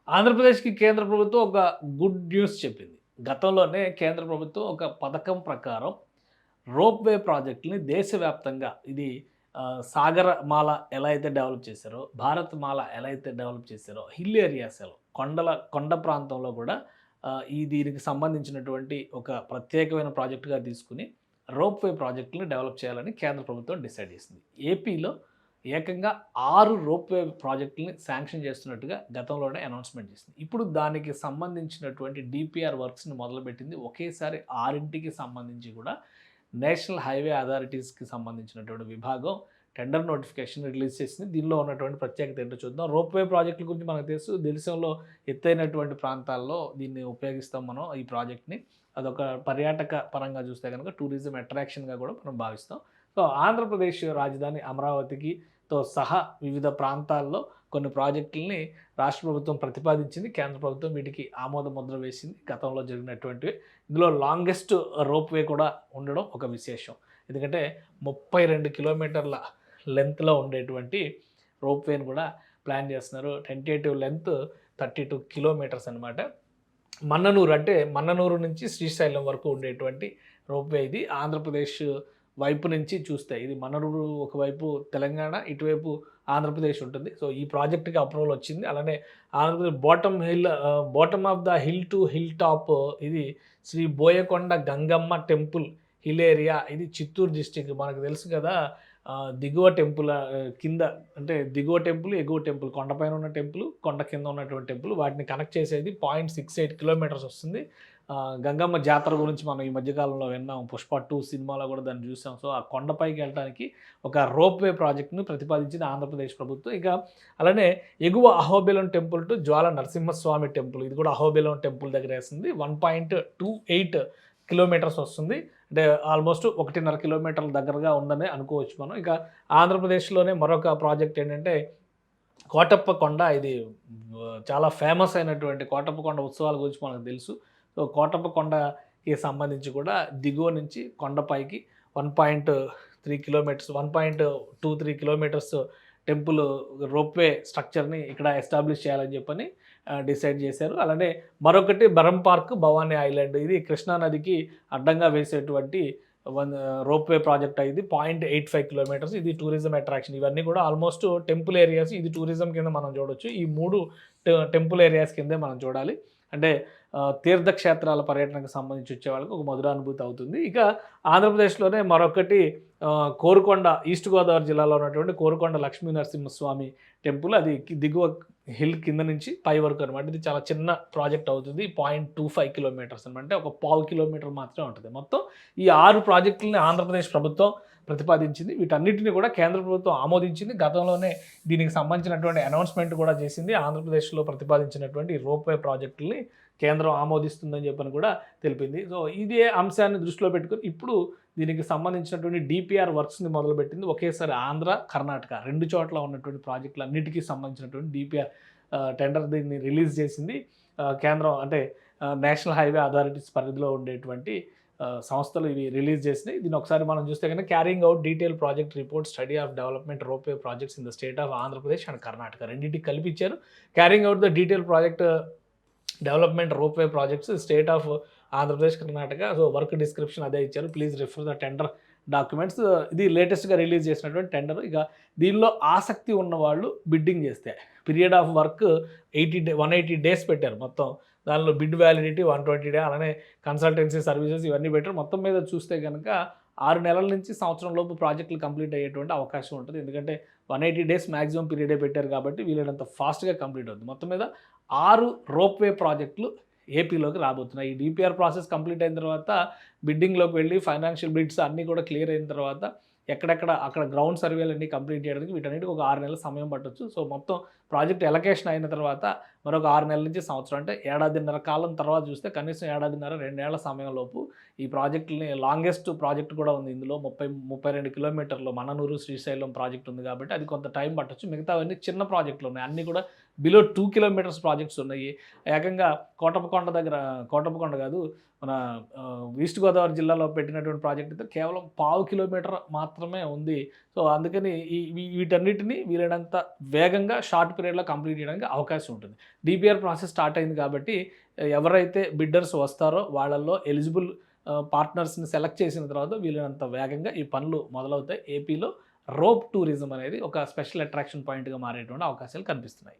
ఆంధ్రప్రదేశ్‌కి కేంద్ర ప్రభుత్వం ఒక గుడ్ న్యూస్ చెప్పింది. గతంలోనే కేంద్ర ప్రభుత్వం ఒక పథకం ప్రకారం రోప్‌వే ప్రాజెక్ట్‌ని దేశవ్యాప్తంగా ఇది సాగరమాల ఎలా అయితే డెవలప్ చేశారో, భారత్‌మాల ఎలా అయితే డెవలప్ చేశారో, హిల్ ఏరియాస్‌లో కొండ ప్రాంతంలో కూడా దీనికి సంబంధించినటువంటి ఒక ప్రత్యేకమైన ప్రాజెక్ట్‌గా తీసుకొని రోప్‌వే ప్రాజెక్ట్‌ని డెవలప్ చేయాలని కేంద్ర ప్రభుత్వం డిసైడ్ చేసింది. ఏపీలో ఏకంగా 6 రోప్‌వే ప్రాజెక్టులని శాంక్షన్ చేస్తున్నట్టుగా గతంలోనే అనౌన్స్‌మెంట్ చేసింది. ఇప్పుడు దానికి సంబంధించినటువంటి డీపీఆర్ వర్క్స్‌ని మొదలుపెట్టింది. ఒకేసారి 6కి సంబంధించి కూడా నేషనల్ హైవే అథారిటీస్‌కి సంబంధించినటువంటి విభాగం టెండర్ నోటిఫికేషన్ రిలీజ్ చేసింది. దీనిలో ఉన్నటువంటి ప్రత్యేకత ఏంటో చూద్దాం. రోప్‌వే ప్రాజెక్టుల గురించి మనకు తెలుసు. దేశంలో ఎత్తైనటువంటి ప్రాంతాల్లో దీన్ని ఉపయోగిస్తాం మనం ఈ ప్రాజెక్ట్‌ని. అదొక పర్యాటక పరంగా చూస్తే గనుక టూరిజం అట్రాక్షన్‌గా కూడా మనం భావిస్తాం. సో, ఆంధ్రప్రదేశ్ రాజధాని అమరావతికి తో సహా వివిధ ప్రాంతాల్లో కొన్ని ప్రాజెక్టులని రాష్ట్ర ప్రభుత్వం ప్రతిపాదించింది. కేంద్ర ప్రభుత్వం వీటికి ఆమోద ముద్ర వేసింది. గతంలో జరిగినటువంటివి. ఇందులో లాంగెస్ట్ రోప్‌వే కూడా ఉండడం ఒక విశేషం. ఎందుకంటే 32 కిలోమీటర్ల లెంగ్త్‌లో ఉండేటువంటి రోప్‌వేని కూడా ప్లాన్ చేస్తున్నారు. టెంటేటివ్ లెంగ్త్ 32 కిలోమీటర్స్ అనమాట. మన్ననూరు అంటే మన్ననూరు నుంచి శ్రీశైలం వరకు ఉండేటువంటి రోప్‌వే ఇది. ఆంధ్రప్రదేశ్ వైపు నుంచి చూస్తే ఇది మన్ననూరు ఒకవైపు తెలంగాణ, ఇటువైపు ఆంధ్రప్రదేశ్ ఉంటుంది. సో, ఈ ప్రాజెక్ట్‌కి అప్రూవల్ వచ్చింది. అలానే Andhra Pradesh bottom of the hill to hill top ఇది Shri Boyakonda Gangamma temple hill area. ఇది చిత్తూరు డిస్ట్రిక్ట్. మనకు తెలుసు కదా! దిగువ టెంపుల్ కింద అంటే దిగువ టెంపుల్, ఎగువ టెంపుల్, కొండపైన ఉన్న టెంపుల్, కొండ కింద ఉన్నటువంటి టెంపుల్ వాటిని కనెక్ట్ చేసేది 0.68 కిలోమీటర్స్ వస్తుంది. గంగమ్మ జాతర గురించి మనం ఈ మధ్యకాలంలో విన్నాం. 'పుష్ప 2' సినిమాలో కూడా దాన్ని చూసాం. సో, ఆ కొండపైకి వెళ్ళడానికి ఒక రోప్‌వే ప్రాజెక్ట్‌ని ప్రతిపాదించింది ఆంధ్రప్రదేశ్ ప్రభుత్వం. ఇక అలానే ఎగువ Ahobilam temple to Jwala Narasimhaswamy temple. ఇది కూడా అహోబిలం టెంపుల్ దగ్గర వేస్తుంది. 1.28 కిలోమీటర్స్ వస్తుంది. అంటే ఆల్మోస్ట్ 1.5 కిలోమీటర్ల దగ్గరగా ఉందని అనుకోవచ్చు మనం. ఇక ఆంధ్రప్రదేశ్‌లోనే మరొక ప్రాజెక్ట్ ఏంటంటే కోటప్ప కొండ. ఇది చాలా ఫేమస్ అయినటువంటి కోటప్ప కొండ ఉత్సవాల గురించి మనకు తెలుసు. సో, కోటప్ప కొండకి సంబంధించి కూడా దిగువ నుంచి కొండపైకి 1.3 కిలోమీటర్స్ 1.23 కిలోమీటర్స్ టెంపుల్ రోప్‌వే స్ట్రక్చర్‌ని ఇక్కడ ఎస్టాబ్లిష్ చేయాలని చెప్పని డిసైడ్ చేశారు. అలానే మరొకటి బరం పార్క్, భవానీ ఐలాండ్. ఇది కృష్ణా నదికి అడ్డంగా వేసేటువంటి రోప్‌వే ప్రాజెక్ట్ ఇది 0.85 కిలోమీటర్స్. ఇది టూరిజం అట్రాక్షన్. ఇవన్నీ కూడా ఆల్మోస్ట్ టెంపుల్ ఏరియాస్. ఇది టూరిజం కింద మనం చూడొచ్చు. ఈ 3 టెంపుల్ ఏరియాస్ కిందే మనం చూడాలి. అంటే తీర్థక్షేత్రాల పర్యటనకు సంబంధించి వచ్చే వాళ్ళకి ఒక మధురానుభూతి అవుతుంది. ఇక ఆంధ్రప్రదేశ్‌లోనే మరొకటి కోరుకొండ, ఈస్ట్ గోదావరి జిల్లాలో ఉన్నటువంటి కోరుకొండ లక్ష్మీ నరసింహస్వామి టెంపుల్. అది దిగువ హిల్ కింద నుంచి పై వరకు అనమాట. ఇది చాలా చిన్న ప్రాజెక్ట్ అవుతుంది. 0.25 కిలోమీటర్స్ అనమాట. అంటే ఒక పావు కిలోమీటర్ మాత్రమే ఉంటుంది. మొత్తం ఈ 6 ప్రాజెక్టులని ఆంధ్రప్రదేశ్ ప్రభుత్వం ప్రతిపాదించింది. వీటన్నిటిని కూడా కేంద్ర ప్రభుత్వం ఆమోదించింది. గతంలోనే దీనికి సంబంధించినటువంటి అనౌన్స్‌మెంట్ కూడా చేసింది. ఆంధ్రప్రదేశ్‌లో ప్రతిపాదించినటువంటి రోప్‌వే ప్రాజెక్టుల్ని కేంద్రం ఆమోదిస్తుందని చెప్పని కూడా తెలిపింది. సో, ఇదే అంశాన్ని దృష్టిలో పెట్టుకొని ఇప్పుడు దీనికి సంబంధించినటువంటి డీపీఆర్ వర్క్స్‌ని మొదలుపెట్టింది. ఒకేసారి ఆంధ్ర, కర్ణాటక 2 చోట్ల ఉన్నటువంటి ప్రాజెక్టులన్నిటికీ సంబంధించినటువంటి డీపీఆర్ టెండర్ దీన్ని రిలీజ్ చేసింది. కేంద్రం అంటే నేషనల్ హైవే అథారిటీస్ పరిధిలో ఉండేటువంటి సంస్థలు ఇవి రిలీజ్ చేసినాయి. దీన్ని ఒకసారి మనం చూస్తే కనుక carrying out detail project report study of development ropeway projects in the state of Andhra Pradesh and Karnataka రెండింటికి కల్పించారు. Carrying out the detail project development ropeway projects state of Andhra Pradesh, Karnataka. So, work description అదే ఇచ్చారు. Please refer the tender documents. ఇది లేటెస్ట్‌గా release చేసినటువంటి tender. ఇక దీనిలో ఆసక్తి ఉన్నవాళ్ళు బిడ్డింగ్ చేస్తే పీరియడ్ ఆఫ్ వర్క్ 180 డేస్ పెట్టారు మొత్తం. దానిలో బిడ్ వ్యాలిడిటీ 120 డే. అలానే కన్సల్టెన్సీ సర్వీసెస్ ఇవన్నీ పెట్టారు. మొత్తం మీద చూస్తే కనుక 6 నెలల నుంచి సంవత్సరం లోపు ప్రాజెక్టులు కంప్లీట్ అయ్యేటువంటి అవకాశం ఉంటుంది. ఎందుకంటే 180 డేస్ మ్యాక్సిమం పీరియడే పెట్టారు కాబట్టి వీలైనంత ఫాస్ట్‌గా కంప్లీట్ అవుతుంది. మొత్తం మీద 6 రోప్‌వే ప్రాజెక్టులు ఏపీలోకి రాబోతున్నాయి. ఈ డీపీఆర్ ప్రాసెస్ కంప్లీట్ అయిన తర్వాత బిడ్డింగ్‌లోకి వెళ్ళి ఫైనాన్షియల్ బిడ్స్ అన్నీ కూడా క్లియర్ అయిన తర్వాత అక్కడ గ్రౌండ్ సర్వేలన్నీ కంప్లీట్ చేయడానికి వీటన్నిటికి ఒక 6 నెలల సమయం పట్టొచ్చు. సో, మొత్తం ప్రాజెక్ట్ ఎలకేషన్ అయిన తర్వాత మరొక 6 నెలల నుంచి సంవత్సరం అంటే ఏడాదిన్నర కాలం తర్వాత చూస్తే కనీసం ఏడాదిన్నర 2 ఏళ్ల సమయంలోపు ఈ ప్రాజెక్టులని లాంగెస్ట్ ప్రాజెక్ట్ కూడా ఉంది. ఇందులో 32 కిలోమీటర్లు మన్ననూరు శ్రీశైలం ప్రాజెక్ట్ ఉంది కాబట్టి అది కొంత టైం పట్టొచ్చు. మిగతావన్నీ చిన్న ప్రాజెక్టులు ఉన్నాయి. అన్నీ కూడా బిలో 2 కిలోమీటర్స్ ప్రాజెక్ట్స్ ఉన్నాయి. ఏకంగా కోటప్పకొండ కాదు, మన ఈస్ట్ గోదావరి జిల్లాలో పెట్టినటువంటి ప్రాజెక్ట్ అయితే కేవలం 0.5 కిలోమీటర్ మాత్రమే ఉంది. సో, అందుకని వీటన్నిటిని వీలైనంత వేగంగా షార్ట్ పీరియడ్‌లో కంప్లీట్ చేయడానికి అవకాశం ఉంటుంది. డీపీఆర్ ప్రాసెస్ స్టార్ట్ అయింది కాబట్టి ఎవరైతే బిడ్డర్స్ వస్తారో వాళ్ళల్లో ఎలిజిబుల్ పార్ట్నర్స్‌ని సెలెక్ట్ చేసిన తర్వాత వీలైనంత వేగంగా ఈ పనులు మొదలవుతాయి. ఏపీలో రోప్ టూరిజం అనేది ఒక స్పెషల్ అట్రాక్షన్ పాయింట్‌గా మారేటువంటి అవకాశాలు కనిపిస్తున్నాయి.